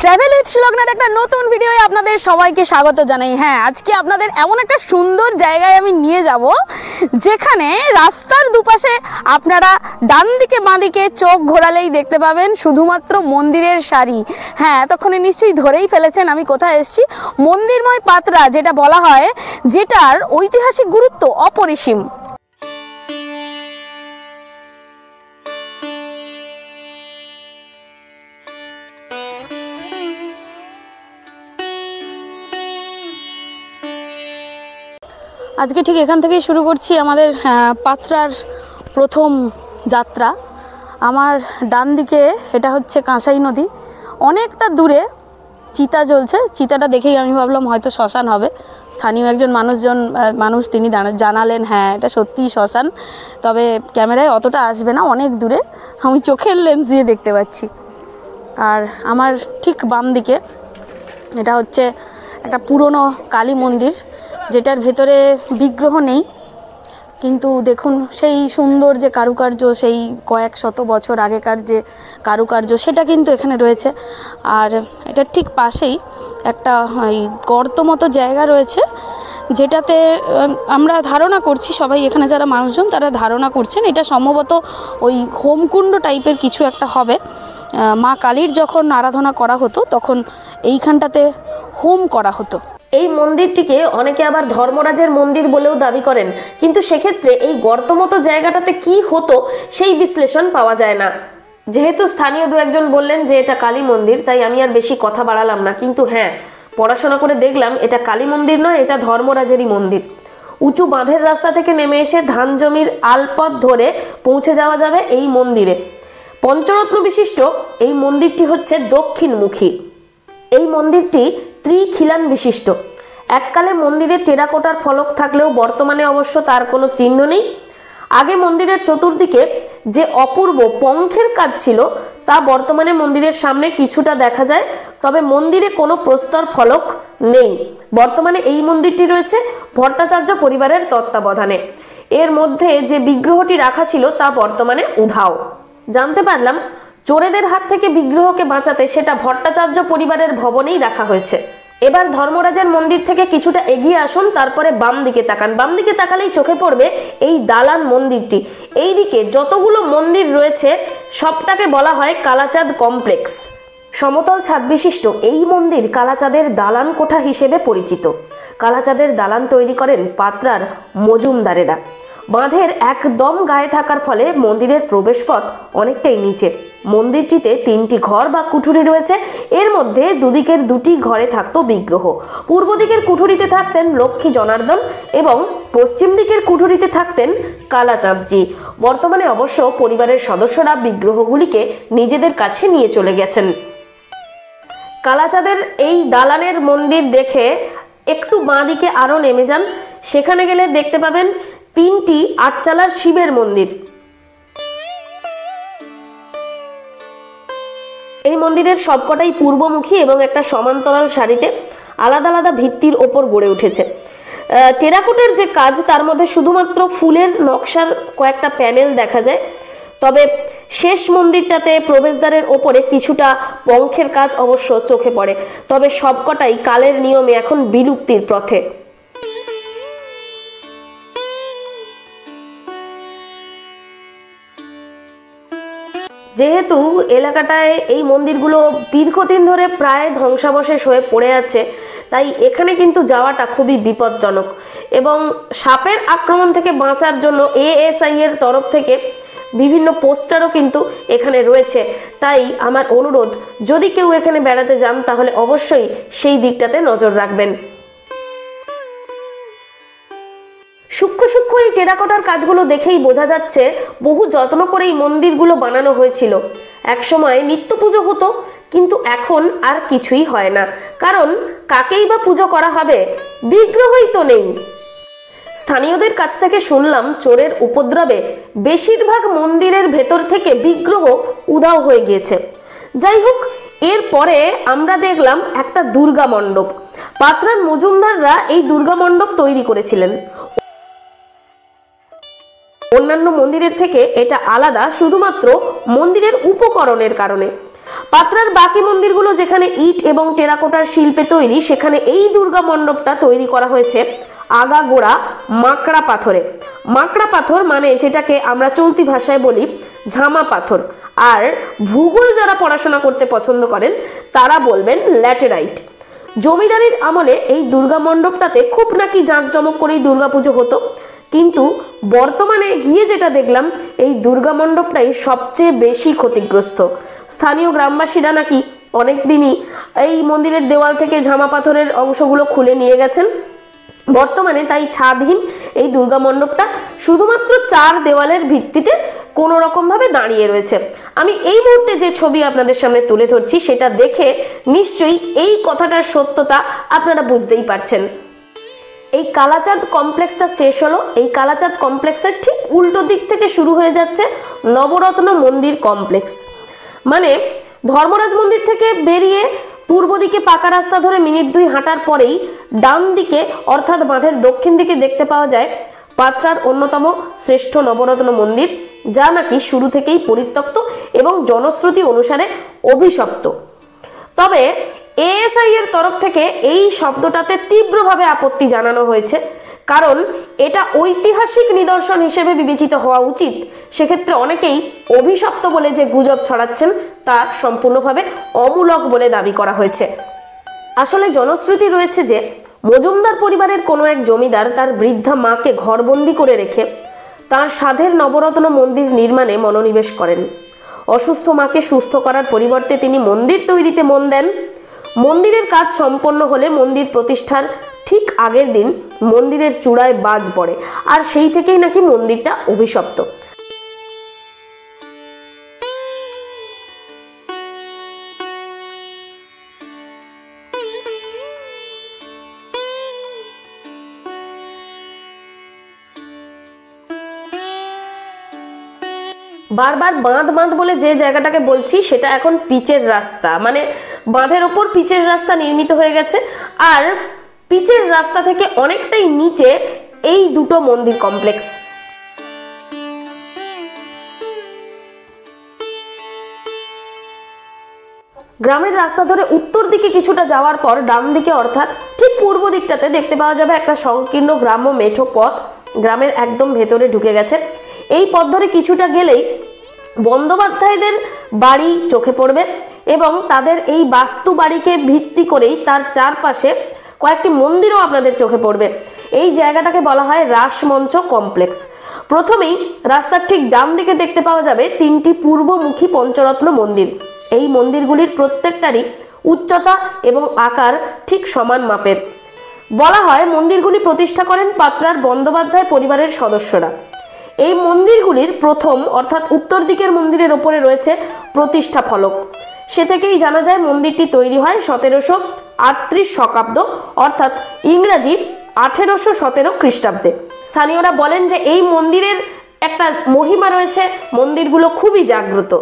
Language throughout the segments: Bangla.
ট্রাভেল উইথ শ্রীলগ্নার একটা নতুন ভিডিওয়ে আপনাদের সবাইকে স্বাগত জানাই। হ্যাঁ, আজকে আপনাদের এমন একটা সুন্দর জায়গায় আমি নিয়ে যাব যেখানে রাস্তার দুপাশে আপনারা ডান দিকে বাঁ দিকে চোখ ঘোরালেই দেখতে পাবেন শুধুমাত্র মন্দিরের সারি। হ্যাঁ, এতক্ষণে নিশ্চয়ই ধরেই ফেলেছেন আমি কোথায় এসেছি। মন্দিরময় পাত্রা যেটা বলা হয়, যেটার ঐতিহাসিক গুরুত্ব অপরিসীম। আজকে ঠিক এখান থেকেই শুরু করছি আমাদের পাত্রার প্রথম যাত্রা। আমার ডান দিকে এটা হচ্ছে কাঁসাই নদী, অনেকটা দূরে চিতা জ্বলছে। চিতাটা দেখেই আমি ভাবলাম হয়তো শ্মশান হবে। স্থানীয় একজন মানুষ তিনি জানালেন হ্যাঁ এটা সত্যিই শ্মশান, তবে ক্যামেরায় অতটা আসবে না, অনেক দূরে আমি চোখের লেন্স দিয়ে দেখতে পাচ্ছি। আর আমার ঠিক বাম দিকে এটা হচ্ছে একটা পুরনো কালী মন্দির, যেটার ভেতরে বিগ্রহ নেই, কিন্তু দেখুন সেই সুন্দর যে কারুকার্য, সেই কয়েক শত বছর আগেকার যে কারুকার্য সেটা কিন্তু এখানে রয়েছে। আর এটার ঠিক পাশেই একটা গর্ত মতো জায়গা রয়েছে, যেটাতে আমরা ধারণা করছি, সবাই এখানে যারা মানুষজন তারা ধারণা করছেন এটা সম্ভবত ওই হোমকুণ্ড টাইপের কিছু একটা হবে। মা কালীর যখন আরাধনা করা হতো তখন এইখানটাতে হোম করা হতো। এই মন্দিরটিকে অনেকে আবার ধর্মরাজের মন্দির বলেও দাবি করেন, কিন্তু সেক্ষেত্রে এই গর্ত মতো জায়গাটাতে কি হতো সেই বিশ্লেষণ পাওয়া যায় না। যেহেতু স্থানীয় দু একজন বললেন যে এটা কালী মন্দির, তাই আমি আর বেশি কথা বাড়ালাম না। কিন্তু হ্যাঁ, পড়াশোনা করে দেখলাম এটা কালী মন্দির নয়, এটা ধর্মরাজেরই মন্দির। উঁচু বাঁধের রাস্তা থেকে নেমে এসে ধান জমির আলপথ ধরে পৌঁছে যাওয়া যাবে এই মন্দিরে। পঞ্চরত্ন বিশিষ্ট এই মন্দিরটি হচ্ছে দক্ষিণমুখী। এই মন্দিরটি ত্রিখিলান বিশিষ্ট। এককালে মন্দিরে টেরাকোটার ফলক থাকলেও বর্তমানে অবশ্য তার কোনো চিহ্ন নেই। আগে মন্দিরের চতুর্দিকে যে অপূর্ব পঙ্খের কাজ ছিল তা বর্তমানে মন্দিরের সামনে কিছুটা দেখা যায়, তবে মন্দিরে কোনো প্রস্তর ফলক নেই। বর্তমানে এই মন্দিরটি রয়েছে ভট্টাচার্য পরিবারের তত্ত্বাবধানে। এর মধ্যে যে বিগ্রহটি রাখা ছিল তা বর্তমানে উধাও। জানতে পারলাম চোরেদের হাত থেকে বিগ্রহকে বাঁচাতে সেটা ভট্টাচার্য পরিবারের ভবনেই রাখা হয়েছে। এবার ধর্মরাজের মন্দির থেকে কিছুটা এগিয়ে আসুন, তারপরে বাম দিকে তাকান। বাম দিকে তাকালেই চোখে পড়বে এই দালান মন্দিরটি। এই দিকে যতগুলো মন্দির রয়েছে সবটাকে বলা হয় কালাচাঁদ কমপ্লেক্স। সমতল ছাদ বিশিষ্ট এই মন্দির কালাচাঁদের দালান কোঠা হিসেবে পরিচিত। কালাচাঁদের দালান তৈরি করেন পাত্রার মজুমদারেরা। বাঁধের একদম গায়ে থাকার ফলে মন্দিরের প্রবেশপথ অনেকটাই নিচে। মন্দিরটিতে 3টি ঘর বা কুঠুরি রয়েছে। এর মধ্যে দুদিকের 2টি ঘরে থাকতো বিগ্রহ। পূর্ব দিকের কুঠুরিতে থাকতেন লক্ষ্মী জনার্দন এবং পশ্চিম দিকের কুঠুরিতে থাকতেন কালাচাঁদজি। বর্তমানে অবশ্য পরিবারের সদস্যরা বিগ্রহগুলিকে নিজেদের কাছে নিয়ে চলে গেছেন। কালাচাঁদের এই দালানের মন্দির দেখে একটু বাঁ দিকে আরও নেমে যান, সেখানে গেলে দেখতে পাবেন 3টি আটচালার শিবের মন্দির। এই মন্দিরের সবকটাই পূর্বমুখী এবং একটা সমান্তরাল সারিতে আলাদা আলাদা ভিত্তির ওপর গড়ে উঠেছে। টেরাকোটার যে কাজ তার মধ্যে শুধুমাত্র ফুলের নকশার কয়েকটা প্যানেল দেখা যায়, তবে শেষ মন্দিরটাতে প্রবেশদ্বারের ওপরে কিছুটা পঙ্খের কাজ অবশ্য চোখে পড়ে, তবে সবকটাই কালের নিয়মে এখন বিলুপ্তির পথে। যেহেতু এলাকাটায় এই মন্দিরগুলো দীর্ঘদিন ধরে প্রায় ধ্বংসাবশেষ হয়ে পড়ে আছে, তাই এখানে কিন্তু যাওয়াটা খুবই বিপজ্জনক। এবং সাপের আক্রমণ থেকে বাঁচার জন্য ASI এর তরফ থেকে বিভিন্ন পোস্টারও কিন্তু এখানে রয়েছে। তাই আমার অনুরোধ, যদি কেউ এখানে বেড়াতে যান তাহলে অবশ্যই সেই দিকটাতে নজর রাখবেন। সূক্ষ্ম সূক্ষ্ম এই টেরাকোটার কাজগুলো দেখেই বোঝা যাচ্ছে বহু যত্ন করে এই মন্দিরগুলো বানানো হয়েছিল। একসময় নিত্য পুজো হতো, কিন্তু এখন আর কিছুই হয় না, কারণ কাকেই বা পুজো করা হবে, বিগ্রহই তো নেই। স্থানীয়দের কাছ থেকে শুনলাম চোরের উপদ্রবে বেশিরভাগ মন্দিরের ভেতর থেকে বিগ্রহ উধাও হয়ে গিয়েছে। যাই হোক, এরপরে আমরা দেখলাম একটা দুর্গা মণ্ডপ। পাত্রার মজুমদাররা এই দুর্গা মণ্ডপ তৈরি করেছিলেন। অন্যান্য মন্দিরের থেকে এটা আলাদা শুধুমাত্র মন্দিরের উপকরণের কারণে। পাত্রার বাকি মন্দিরগুলো যেখানে ইট এবং টেরাকোটার শিল্পে তৈরি, সেখানে এই দুর্গা মণ্ডপটা তৈরি করা হয়েছে আগাগোড়া মাকড়া পাথরে। মাকড়া পাথর মানে যেটাকে আমরা চলতি ভাষায় বলি ঝামা পাথর, আর ভূগোল যারা পড়াশোনা করতে পছন্দ করেন তারা বলবেন ল্যাটেরাইট। জমিদারির আমলে এই দুর্গা মণ্ডপটাতে খুব নাকি জাঁকজমক করেই দুর্গাপুজো হতো, কিন্তু বর্তমানে গিয়ে যেটা দেখলাম এই দুর্গা মণ্ডপটাই সবচেয়ে বেশি ক্ষতিগ্রস্ত। স্থানীয় গ্রামবাসীরা নাকি অনেক দিনই এই মন্দিরের দেওয়াল থেকে ঝামা পাথরের অংশগুলো খুলে নিয়ে গেছেন। বর্তমানে তাই ছাদহীন এই দুর্গা মণ্ডপটা শুধুমাত্র 4 দেওয়ালের ভিত্তিতে কোনো রকমভাবে দাঁড়িয়ে রয়েছে। আমি এই মুহূর্তে যে ছবি আপনাদের সামনে তুলে ধরছি সেটা দেখে নিশ্চয়ই এই কথাটার সত্যতা আপনারা বুঝতেই পারছেন। এই কালাচাঁদ কমপ্লেক্সটা শেষ হলো, এই কালাচাঁদ কমপ্লেক্সের ঠিক উল্টো দিক থেকে শুরু হয়ে যাচ্ছে নবরত্ন মন্দির কমপ্লেক্স। মানে ধর্মরাজ মন্দির থেকে বেরিয়ে পূর্ব দিকে পাকা রাস্তা ধরে মিনিট 2 হাঁটার পরেই ডান দিকে অর্থাৎ বাঁধের দক্ষিণ দিকে দেখতে পাওয়া যায় পাত্রার অন্যতম শ্রেষ্ঠ নবরত্ন মন্দির, যা নাকি শুরু থেকেই পরিত্যক্ত এবং জনশ্রুতি অনুসারে অভিশপ্ত। তবে এএসআই এর তরফ থেকে এই শব্দটাতে তীব্রভাবে আপত্তি জানানো হয়েছে, কারণ এটা ঐতিহাসিক নিদর্শন হিসেবে বিবেচিত হওয়া উচিত। সেক্ষেত্রে অনেকেই অভিশপ্ত বলে যে গুজব ছড়াচ্ছেন তা সম্পূর্ণভাবে অমূলক বলে দাবি করা হয়েছে। আসলে জনশ্রুতি রয়েছে যে মজুমদার পরিবারের কোনো এক জমিদার তার বৃদ্ধা মাকে ঘরবন্দি করে রেখে তার সাধের নবরত্ন মন্দির নির্মাণে মনোনিবেশ করেন। অসুস্থ মাকে সুস্থ করার পরিবর্তে তিনি মন্দির তৈরিতে মন দেন। মন্দিরের কাজ সম্পন্ন হলে মন্দির প্রতিষ্ঠার ঠিক আগের দিন মন্দিরের চূড়ায় বাজ পড়ে, আর সেই থেকেই নাকি মন্দিরটা অভিশপ্ত। বারবার বাঁধ বাঁধ বলে যে জায়গাটাকে বলছি সেটা এখন পিচের রাস্তা, মানে বাঁধের ওপর পিচের রাস্তা নির্মিত হয়ে গেছে, আর পিচের রাস্তা থেকে অনেকটাই নিচে এই দুটো মন্দির কমপ্লেক্স। গ্রামের রাস্তা ধরে উত্তর দিকে কিছুটা যাওয়ার পর ডান দিকে অর্থাৎ ঠিক পূর্ব দিকটাতে দেখতে পাওয়া যাবে একটা সংকীর্ণ গ্রাম্য মেঠো পথ, গ্রামের একদম ভেতরে ঢুকে গেছে। এই পথ ধরে কিছুটা গেলেই বন্দ্যোপাধ্যায়দের বাড়ি চোখে পড়বে এবং তাদের এই বাস্তু বাড়িকে ভিত্তি করেই তার চারপাশে কয়েকটি মন্দিরও আপনাদের চোখে পড়বে। এই জায়গাটাকে বলা হয় রাসমঞ্চ কমপ্লেক্স। প্রথমেই রাস্তার ঠিক ডান দিকে দেখতে পাওয়া যাবে 3টি পূর্বমুখী পঞ্চরত্ন মন্দির। এই মন্দিরগুলির প্রত্যেকটারই উচ্চতা এবং আকার ঠিক সমান মাপের। বলা হয় মন্দিরগুলি প্রতিষ্ঠা করেন পাত্রার বন্দ্যোপাধ্যায় পরিবারের সদস্যরা। এই মন্দিরগুলির প্রথম অর্থাৎ উত্তর দিকের মন্দিরের ওপরে রয়েছে প্রতিষ্ঠা ফলক। সে থেকেই জানা যায় মন্দিরটি তৈরি হয় 1738 শকাব্দ অর্থাৎ ইংরাজি 1817 খ্রিস্টাব্দে। স্থানীয়রা বলেন যে এই মন্দিরের একটা মহিমা রয়েছে, মন্দিরগুলো খুবই জাগ্রত।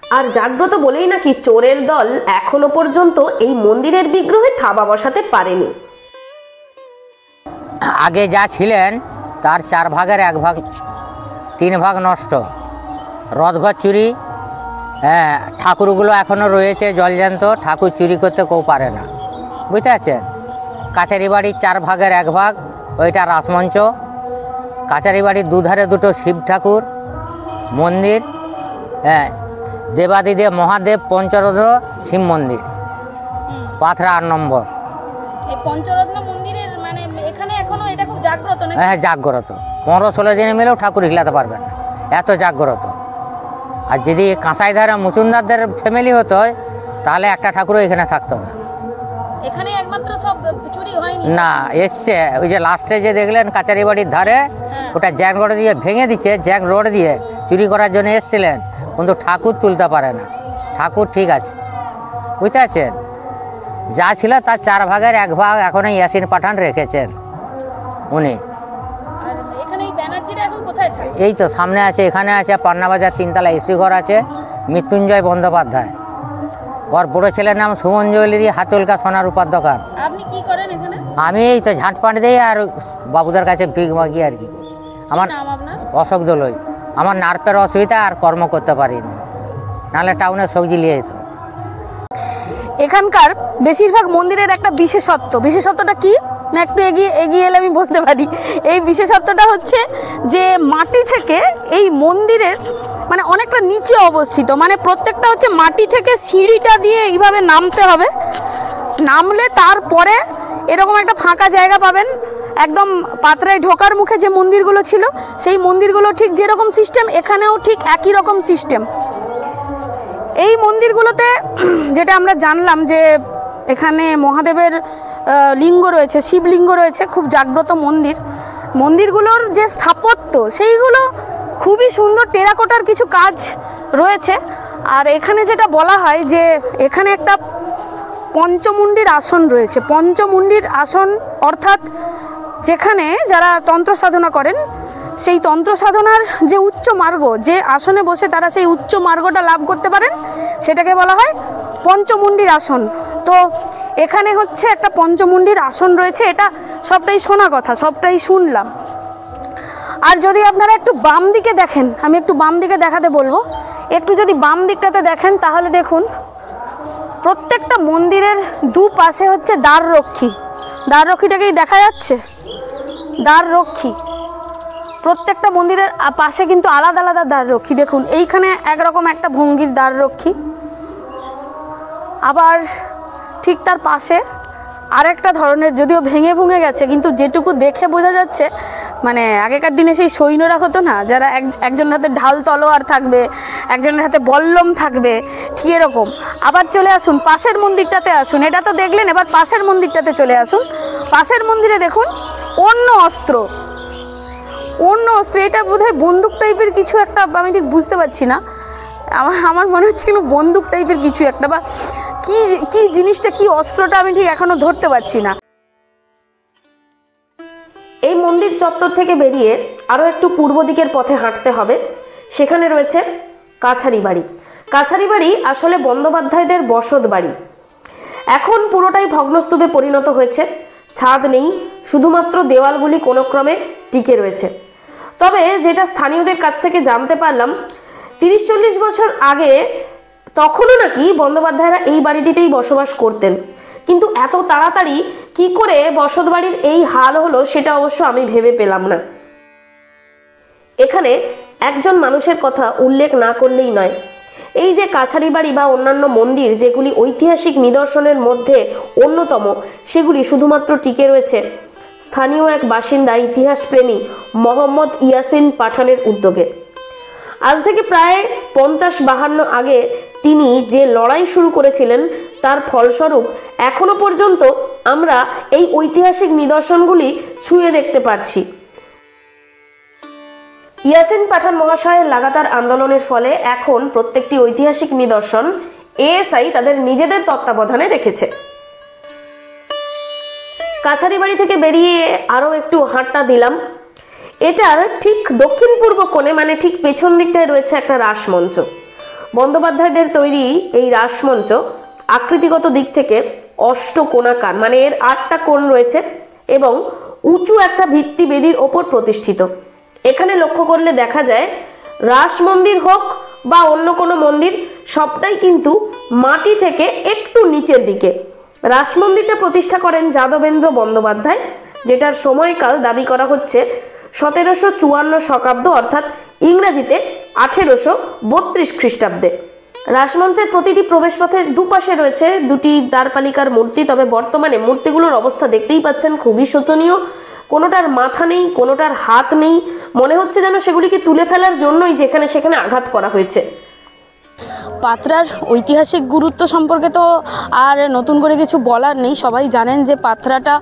আর জাগ্রত বলেই নাকি চোরের দল এখনো পর্যন্ত এই মন্দিরের বিগ্রহে থাবা বসাতে পারেনি। আগে যা ছিলেন তার 4 ভাগের 1 ভাগ 3 ভাগ নষ্ট, রথঘর চুরি, ঠাকুরগুলো এখনও রয়েছে জলজান্ত, ঠাকুর চুরি করতে কেউ পারে না, বুঝতে পারছেন। কাছারি বাড়ির 4 ভাগের 1 ভাগ ওইটা রাসমঞ্চ, কাছারি বাড়ির দুধারে 2টো শিব ঠাকুর মন্দির, দেবাদিদেব মহাদেব পঞ্চরত্ন শিব মন্দির, পাথরা 8 নম্বর। এই পঞ্চরত্ন মন্দিরের মানে এখানে এখনো এটা খুব জাগ্রত না? হ্যাঁ জাগ্রত, 15-16 দিনে মিলেও ঠাকুর হিলাতে পারবেন না, এত জাগ্রত। আর যদি কাঁসাইধারা মুচুন্দারদের ফ্যামিলি হতো তাহলে একটা ঠাকুরও এখানে থাকতো না। এখানে একমাত্র সব চুরি হয়নি না, এসছে ওই যে লাস্টে যে দেখলেন কাচারি বাড়ির ধারে, ওটা জ্যাক রোড দিয়ে ভেঙে দিচ্ছে, জ্যাক রোড দিয়ে চুরি করার জন্য এসছিলেন, কিন্তু ঠাকুর তুলতে পারে না। ঠাকুর ঠিক আছে, বুঝতে পারছেন। যা ছিল তার 4 ভাগের 1 ভাগ এখন ইয়াসিন পাঠান রেখেছেন উনি। এই তো সামনে আছে, এখানে আছে পান্নাবাজার 3তলা এসি ঘর আছে, মৃত্যুঞ্জয় বন্দ্যোপাধ্যায়। ওর বড় ছেলের নাম সুমন জুয়েলারি, হাতলকা সোনার রূপার দোকান। আপনি কি করেন এখানে? আমি এই তো ঝাঁটপাট দিই আর বাবুদের কাছে ভিক মাগি আর কি। আমার অশোক দোলই। আমার নার্ভের অসুবিধা, আর কর্ম করতে পারিনি, নাহলে টাউনে সবজি নিয়ে যেত। এখানকার বেশিরভাগ মন্দিরের একটা বিশেষত্বটা কি না, একটু এগিয়ে এগিয়ে এলে আমি বলতে পারি। এই বিশেষত্বটা হচ্ছে যে মাটি থেকে এই মন্দিরের মানে অনেকটা নিচে অবস্থিত, মানে প্রত্যেকটা হচ্ছে মাটি থেকে সিঁড়িটা দিয়ে এইভাবে নামতে হবে, নামলে তারপরে এরকম একটা ফাঁকা জায়গা পাবেন। একদম পাত্রায় ঢোকার মুখে যে মন্দিরগুলো ছিল সেই মন্দিরগুলো ঠিক যেরকম সিস্টেম, এখানেও ঠিক একই রকম সিস্টেম। এই মন্দিরগুলোতে যেটা আমরা জানলাম যে এখানে মহাদেবের লিঙ্গ রয়েছে, শিবলিঙ্গ রয়েছে, খুব জাগ্রত মন্দিরগুলোর যে স্থাপত্য সেইগুলো খুবই সুন্দর, টেরাকোটার কিছু কাজ রয়েছে। আর এখানে যেটা বলা হয় যে এখানে একটা পঞ্চমুণ্ডির আসন রয়েছে। পঞ্চমুণ্ডির আসন অর্থাৎ যেখানে যারা তন্ত্র সাধনা করেন সেই তন্ত্র সাধনার যে উচ্চ মার্গ, যে আসনে বসে তারা সেই উচ্চ মার্গটা লাভ করতে পারেন, সেটাকে বলা হয় পঞ্চমুণ্ডির আসন। তো এখানে হচ্ছে একটা পঞ্চমুণ্ডির আসন রয়েছে, এটা সবটাই শোনা কথা, সবটাই শুনলাম। আর যদি আপনারা একটু বাম দিকে দেখেন, আমি একটু বাম দিকে দেখাতে বলবো, একটু যদি বাম দিকটাতে দেখেন তাহলে দেখুন প্রত্যেকটা মন্দিরের দুপাশে হচ্ছে দ্বাররক্ষী। দ্বাররক্ষীটাকেই দেখা যাচ্ছে, দ্বাররক্ষী প্রত্যেকটা মন্দিরের পাশে কিন্তু আলাদা আলাদা দ্বাররক্ষী। দেখুন এইখানে একরকম একটা ভঙ্গির দ্বাররক্ষী, আবার ঠিক তার পাশে আরেকটা ধরনের, যদিও ভেঙে ভুঙে গেছে, কিন্তু যেটুকু দেখে বোঝা যাচ্ছে মানে আগেকার দিনে সেই সৈন্যরা হতো না, যারা একজনের হাতে ঢাল তলোয়ার থাকবে, একজনের হাতে বল্লম থাকবে, ঠিক এরকম। আবার চলে আসুন পাশের মন্দিরটাতে আসুন, এটা তো দেখলেন, এবার পাশের মন্দিরটাতে চলে আসুন। পাশের মন্দিরে দেখুন অন্য অস্ত্র, এটা বোধহয় বন্দুক টাইপের কিছু একটা, আমি ঠিক বুঝতে পারছি না, আমার মনে হচ্ছে কিন্তু বন্দুক টাইপের কিছু একটা, বা কি জিনিসটা, কি অস্ত্রটা আমি ঠিক এখনো ধরতে পারছি না। এই মন্দির চত্বর থেকে বেরিয়ে আরও একটু পূর্ব দিকের পথে হাঁটতে হবে, সেখানে রয়েছে কাছারি বাড়ি। কাছারি বাড়ি আসলে বন্দ্যোপাধ্যায়দের বসত বাড়ি, এখন পুরোটাই ভগ্নস্তূপে পরিণত হয়েছে, ছাদ নেই, শুধুমাত্র দেওয়ালগুলি কোনো ক্রমে টিকে রয়েছে। তবে যেটা স্থানীয়দের কাছ থেকে জানতে পারলাম, 30-40 বছর আগে তখনও নাকি বন্দ্যোপাধ্যায়রা এই বাড়িটিতেই বসবাস করতেন, কিন্তু এত তাড়াতাড়ি কি করে বসত বাড়ির এই হাল হলো সেটা অবশ্য আমি ভেবে পেলাম না। এখানে একজন মানুষের কথা উল্লেখ না করলেই নয়। এই যে কাছারি বাড়ি বা অন্যান্য মন্দির যেগুলি ঐতিহাসিক নিদর্শনের মধ্যে অন্যতম, সেগুলি শুধুমাত্র টিকে রয়েছে স্থানীয় এক বাসিন্দা, ইতিহাসপ্রেমী মোহাম্মদ ইয়াসিন পাঠানের উদ্যোগে। আজ থেকে প্রায় 50-52 আগে তিনি যে লড়াই শুরু করেছিলেন, তার ফলস্বরূপ এখনো পর্যন্ত আমরা এই ঐতিহাসিক নিদর্শনগুলি ছুঁয়ে দেখতে পারছি। ইয়াসিন পাঠান মহাশয়ের লাগাতার আন্দোলনের ফলে এখন প্রত্যেকটি ঐতিহাসিক নিদর্শন এএসআই তাদের নিজেদের তত্ত্বাবধানে রেখেছে। কাছারি বাড়ি থেকে বেরিয়ে আরও একটু হাঁটা দিলাম। এটার ঠিক দক্ষিণ পূর্ব কোণে, মানে ঠিক পেছন দিকটায় রয়েছে একটা রাসমঞ্চ। বন্দ্যোপাধ্যায়দের তৈরি এই রাসমঞ্চ আকৃতিগত দিক থেকে অষ্টকোণাকার, মানে এর 8টা কোণ রয়েছে এবং উঁচু একটা ভিত্তি বেদির ওপর প্রতিষ্ঠিত। এখানে লক্ষ্য করলে দেখা যায় রাস মন্দির হোক বা অন্য কোনো মন্দির, সবটাই কিন্তু মাটি থেকে একটু নিচের দিকে। রাস মন্দিরটা প্রতিষ্ঠা করেন যাদবেন্দ্র বন্দ্যোপাধ্যায়, যেটার সময়কাল দাবি করা হচ্ছে 1754 শকাব্দ, অর্থাৎ ইংরেজিতে 1832 খ্রিস্টাব্দে। রাসমঞ্চের প্রতিটি প্রবেশপথের দুপাশে রয়েছে দুটি দ্বারপালিকার মূর্তি, তবে বর্তমানে মূর্তিগুলোর অবস্থা দেখতেই পাচ্ছেন খুবই শোচনীয়। কোনোটার মাথা নেই, কোনোটার হাত নেই, মনে হচ্ছে যেন সেগুলিকে তুলে ফেলার জন্যই যেখানে সেখানে আঘাত করা হয়েছে। পাত্রার ঐতিহাসিক গুরুত্ব সম্পর্কে তো আর নতুন করে কিছু বলার নেই, সবাই জানেন যে পাত্রাটা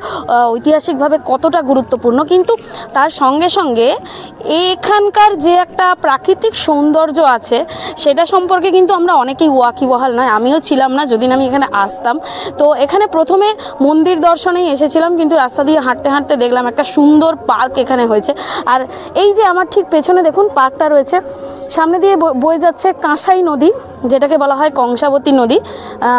ঐতিহাসিকভাবে কতটা গুরুত্বপূর্ণ, কিন্তু তার সঙ্গে সঙ্গে এখানকার যে একটা প্রাকৃতিক সৌন্দর্য আছে সেটা সম্পর্কে কিন্তু আমরা অনেকেই ওয়াকিবহাল নয়। আমিও ছিলাম না যদি আমি এখানে আসতাম। তো এখানে প্রথমে মন্দির দর্শনেই এসেছিলাম, কিন্তু রাস্তা দিয়ে হাঁটতে হাঁটতে দেখলাম একটা সুন্দর পার্ক এখানে হয়েছে। আর এই যে আমার ঠিক পেছনে দেখুন পার্কটা রয়েছে, সামনে দিয়ে বয়ে যাচ্ছে কাঁসাই নদী। যেটাকে বলা হয় কংসাবতী নদী।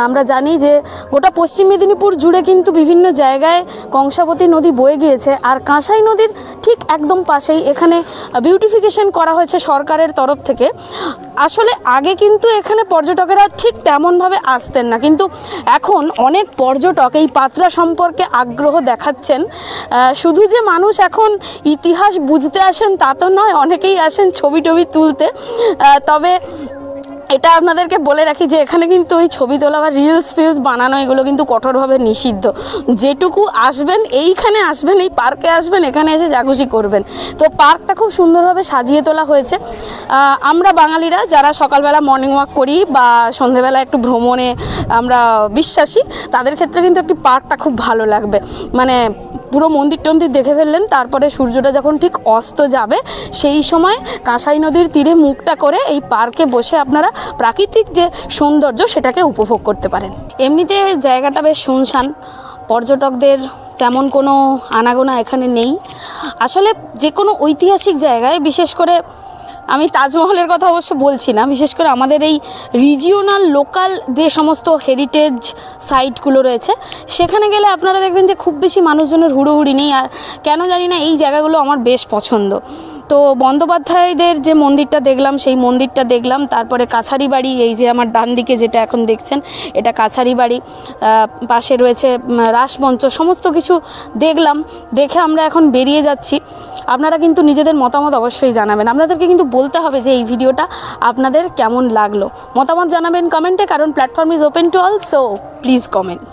আমরা জানি যে গোটা পশ্চিম মেদিনীপুর জুড়ে কিন্তু বিভিন্ন জায়গায় কংসাবতী নদী বয়ে গিয়েছে, আর কাঁসাই নদীর ঠিক একদম পাশেই এখানে বিউটিফিকেশন করা হয়েছে সরকারের তরফ থেকে। আসলে আগে কিন্তু এখানে পর্যটকেরা ঠিক তেমনভাবে আসতেন না, কিন্তু এখন অনেক পর্যটক এই পাত্রা সম্পর্কে আগ্রহ দেখাচ্ছেন। শুধু যে মানুষ এখন ইতিহাস বুঝতে আসেন তা তো নয়, অনেকেই আসেন ছবি টবি তুলতে। তবে এটা আপনাদেরকে বলে রাখি যে এখানে কিন্তু ওই ছবি তোলা বা রিলস ফিলস বানানো এগুলো কিন্তু কঠোরভাবে নিষিদ্ধ। যেটুকু আসবেন, এইখানে আসবেন, এই পার্কে আসবেন, এখানে এসে জাগুজি করবেন। তো পার্কটা খুব সুন্দরভাবে সাজিয়ে তোলা হয়েছে। আমরা বাঙালিরা যারা সকালবেলা মর্নিং ওয়াক করি বা সন্ধেবেলা একটু ভ্রমণে আমরা বিশ্বাসী, তাদের ক্ষেত্রে কিন্তু একটি পার্কটা খুব ভালো লাগবে। মানে পুরো মন্দির টন্দির দেখে ফেললেন, তারপরে সূর্যটা যখন ঠিক অস্ত যাবে সেই সময় কাঁসাই নদীর তীরে মুখটা করে এই পার্কে বসে আপনারা প্রাকৃতিক যে সৌন্দর্য সেটাকে উপভোগ করতে পারেন। এমনিতে জায়গাটা বেশ শুনশান, পর্যটকদের তেমন কোনো আনাগোনা এখানে নেই। আসলে যে কোনো ঐতিহাসিক জায়গায়, বিশেষ করে আমি তাজমহলের কথা অবশ্য বলছি না, বিশেষ করে আমাদের এই রিজিওনাল লোকাল যে সমস্ত হেরিটেজ সাইটগুলো রয়েছে সেখানে গেলে আপনারা দেখবেন যে খুব বেশি মানুষজনের হুড়োহুড়ি নেই। আর কেন জানি না এই জায়গাগুলো আমার বেশ পছন্দ। তো বন্দ্যোপাধ্যায়দের যে মন্দিরটা দেখলাম সেই মন্দিরটা দেখলাম, তারপরে কাছারি বাড়ি, এই যে আমার ডান দিকে যেটা এখন দেখছেন এটা কাছারি বাড়ি, পাশে রয়েছে রাসমঞ্চ, সমস্ত কিছু দেখলাম। দেখে আমরা এখন বেরিয়ে যাচ্ছি। আপনারা কিন্তু নিজেদের মতামত অবশ্যই জানাবেন। আপনাদেরকে কিন্তু বলতে হবে যে এই ভিডিওটা আপনাদের কেমন লাগলো। মতামত জানাবেন কমেন্টে, কারণ platform is open to all, so please comment.